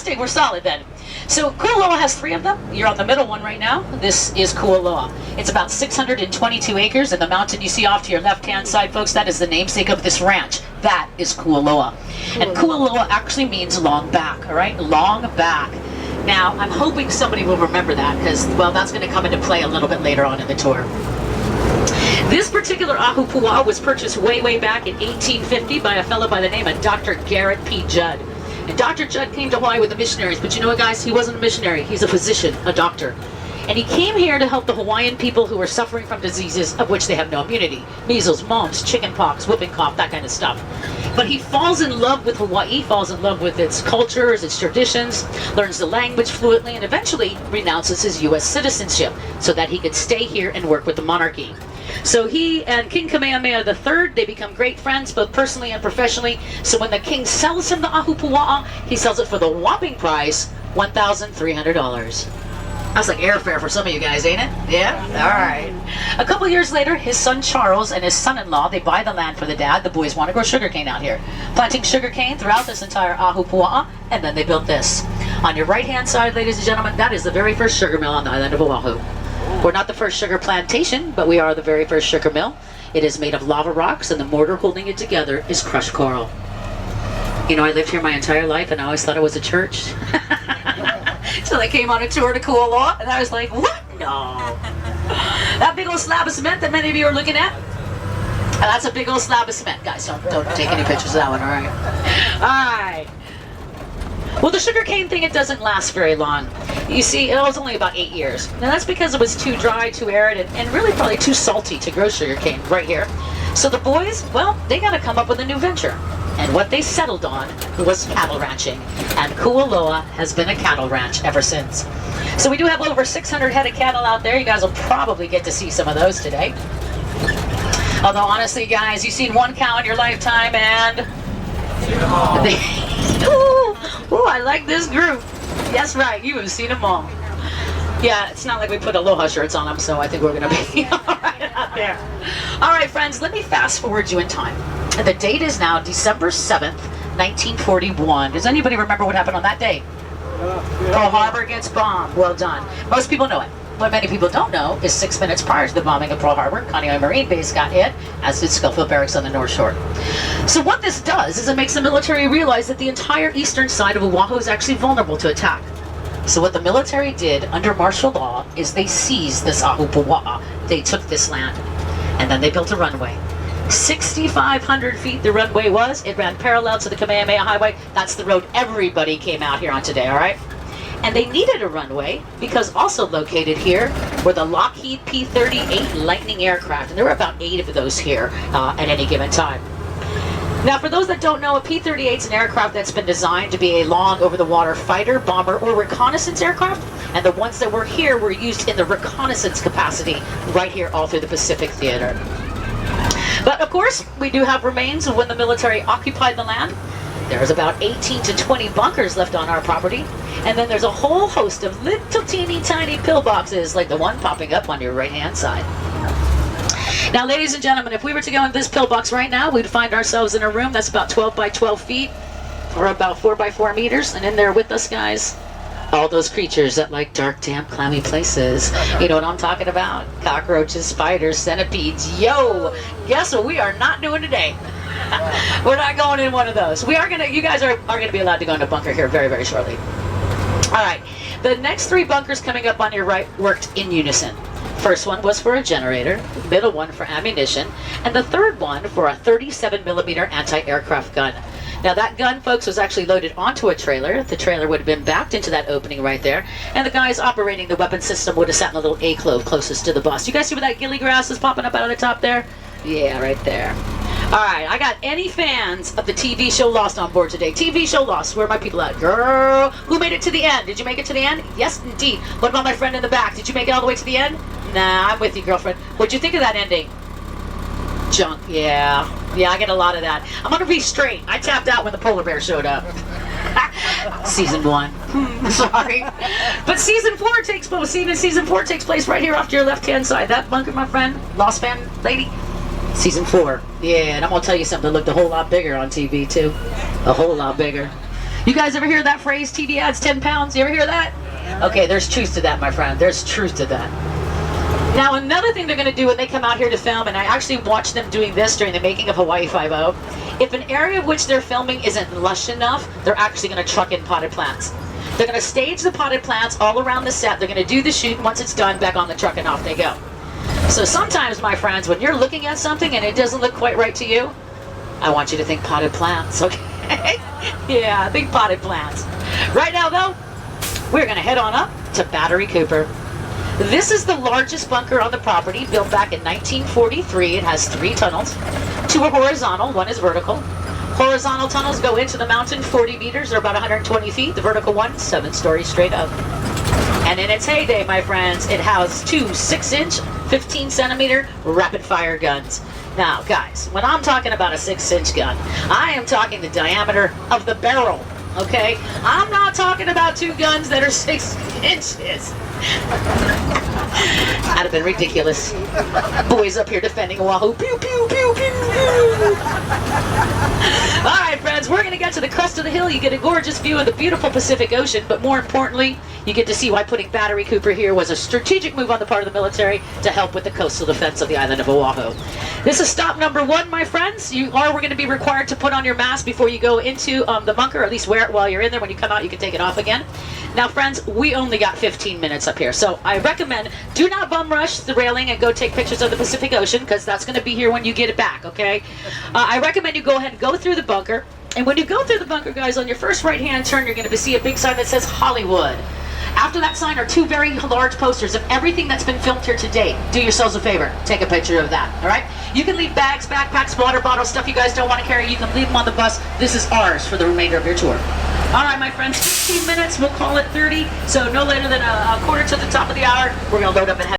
fantastic. We're solid then. So Kualoa has 3 of them. You're on the middle one right now. This is Kualoa. It's about 622 acres, and the mountain you see off to your left-hand side, folks, that is the namesake of this ranch. That is Kualoa. And Kualoa actually means long back, all right? Long back. Now, I'm hoping somebody will remember that because, well, that's going to come into play a little bit later on in the tour. This particular Oahu Pua'a was purchased way, way back in 1850 by a fellow by the name of Dr. Garrett P. Judd. And Dr. Judd came to Hawaii with the missionaries, but you know what, guys? He wasn't a missionary. He's a physician, a doctor. And he came here to help the Hawaiian people who were suffering from diseases of which they have no immunity. Measles, mumps, chicken pox, whooping cough, that kind of stuff. But he falls in love with Hawaii, falls in love with its cultures, its traditions, learns the language fluently, and eventually renounces his U.S. citizenship so that he could stay here and work with the monarchy. So he and King Kamehameha III, they become great friends, both personally and professionally. So when the king sells him the Oahu Pua'a, he sells it for the whopping price, $1,300. That's like airfare for some of you guys, ain't it? Yeah? All right. A couple years later, his son Charles and his son-in-law, they buy the land for the dad. The boys want to grow sugarcane out here. Planting sugarcane throughout this entire Oahu Pua'a, and then they built this. On your right-hand side, ladies and gentlemen, that is the very first sugar mill on the island of Oahu. We're not the first sugar plantation, but we are the very first sugar mill. It is made of lava rocks, and the mortar holding it together is crushed coral. You know, I lived here my entire life, and I always thought it was a church. So I came on a tour to Kualoa, and I was like, what? No. That big old slab of cement that many of you are looking at, that's a big old slab of cement. Guys, don't take any pictures of that one, all right? All right. Well, the sugarcane thing, it doesn't last very long. You see, it was only about 8 years. Now, that's because it was too dry, too arid, and really probably too salty to grow sugarcane right here. So the boys, well, they got to come up with a new venture. And what they settled on was cattle ranching. And Kualoa has been a cattle ranch ever since. So we do have over 600 head of cattle out there. You guys will probably get to see some of those today. Although, honestly, guys, you've seen one cow in your lifetime, and... Ooh, I like this group. That's right, you have seen them all. Yeah, it's not like we put aloha shirts on them, so I think we're going to be all right out there. All right, friends, let me fast forward you in time. The date is now December 7th, 1941. Does anybody remember what happened on that day? Pearl Harbor gets bombed. Well done. Most people know it. What many people don't know is 6 minutes prior to the bombing of Pearl Harbor, Kaneohe Marine Base got hit, as did Schofield Barracks on the North Shore. So what this does is it makes the military realize that the entire eastern side of Oahu is actually vulnerable to attack. So what the military did under martial law is they seized this Oahu Pua'a. They took this land, and then they built a runway. 6,500 feet the runway was. It ran parallel to the Kamehameha Highway. That's the road everybody came out here on today, all right? And they needed a runway because also located here were the Lockheed P-38 Lightning aircraft. And there were about 8 of those here at any given time. Now, for those that don't know, a P-38 is an aircraft that's been designed to be a long over-the-water fighter, bomber, or reconnaissance aircraft. And the ones that were here were used in the reconnaissance capacity right here all through the Pacific Theater. But, of course, we do have remains of when the military occupied the land. There's about 18 to 20 bunkers left on our property. And then there's a whole host of little teeny tiny pillboxes like the one popping up on your right-hand side. Now, ladies and gentlemen, if we were to go in this pillbox right now, we'd find ourselves in a room that's about 12 by 12 feet, or about 4 by 4 meters. And in there with us, guys, all those creatures that like dark, damp, clammy places. You know what I'm talking about? Cockroaches, spiders, centipedes. Yo, guess what we are not doing today? We're not going in one of those. We are gonna. You guys are gonna be allowed to go into a bunker here very, very shortly. All right. The next 3 bunkers coming up on your right worked in unison. First one was for a generator, the middle one for ammunition, and the third one for a 37mm anti-aircraft gun. Now that gun, folks, was actually loaded onto a trailer. The trailer would have been backed into that opening right there, and the guys operating the weapon system would have sat in a little A-clove closest to the bus. You guys see where that gilly grass is popping up out of the top there? Yeah, right there. All right, I got any fans of the TV show Lost on board today? TV show Lost, where are my people at? Girl, who made it to the end? Did you make it to the end? Yes, indeed. What about my friend in the back? Did you make it all the way to the end? Nah, I'm with you, girlfriend. What'd you think of that ending? Junk, yeah. Yeah, I get a lot of that. I'm gonna be straight. I tapped out when the polar bear showed up. Season 1. Sorry. But season 4 takes place. Season 4 takes place right here off to your left-hand side. That bunker, my friend, Lost fan lady. Season 4. Yeah, and I'm gonna tell you something that looked a whole lot bigger on TV too. A whole lot bigger. You guys ever hear that phrase, TV ads 10 pounds? You ever hear that? Okay, there's truth to that, my friend. There's truth to that. Now, another thing they're going to do when they come out here to film, and I actually watched them doing this during the making of Hawaii Five-0, if an area of which they're filming isn't lush enough, they're actually going to truck in potted plants. They're going to stage the potted plants all around the set. They're going to do the shoot, and once it's done, back on the truck and off they go. So sometimes, my friends, when you're looking at something and it doesn't look quite right to you, I want you to think potted plants, okay? Yeah, think potted plants. Right now, though, we're going to head on up to Battery Cooper. This is the largest bunker on the property, built back in 1943. It has 3 tunnels. 2 are horizontal, 1 is vertical. Horizontal tunnels go into the mountain 40 meters, or about 120 feet. The vertical one, 7 stories straight up. And in its heyday, my friends, it housed 2 6-inch, 15-centimeter rapid-fire guns. Now, guys, when I'm talking about a 6-inch gun, I am talking the diameter of the barrel, okay? I'm not talking about 2 guns that are 6 inches. That'd have been ridiculous. Boys up here defending Oahu. Pew, pew, pew, pew, pew. All right, friends, we're going to get to the crest of the hill. You get a gorgeous view of the beautiful Pacific Ocean, but more importantly, you get to see why putting Battery Cooper here was a strategic move on the part of the military to help with the coastal defense of the island of Oahu. This is stop number 1, my friends. We're going to be required to put on your mask before you go into the bunker, or at least wear it while you're in there. When you come out, you can take it off again. Now, friends, we only got 15 minutes up here, so I recommend do not bum rush the railing and go take pictures of the Pacific Ocean, because that's going to be here when you get it back, okay? I recommend you go ahead and go through the bunker, and when you go through the bunker, guys, on your first right-hand turn, you're going to see a big sign that says Hollywood. After that sign are 2 very large posters of everything that's been filmed here to date. Do yourselves a favor, take a picture of that, all right? You can leave bags, backpacks, water bottles, stuff you guys don't want to carry. You can leave them on the bus. This is ours for the remainder of your tour. All right, my friends, 15 minutes, we'll call it 30, so no later than a quarter to the top of the hour, we're going to load up and head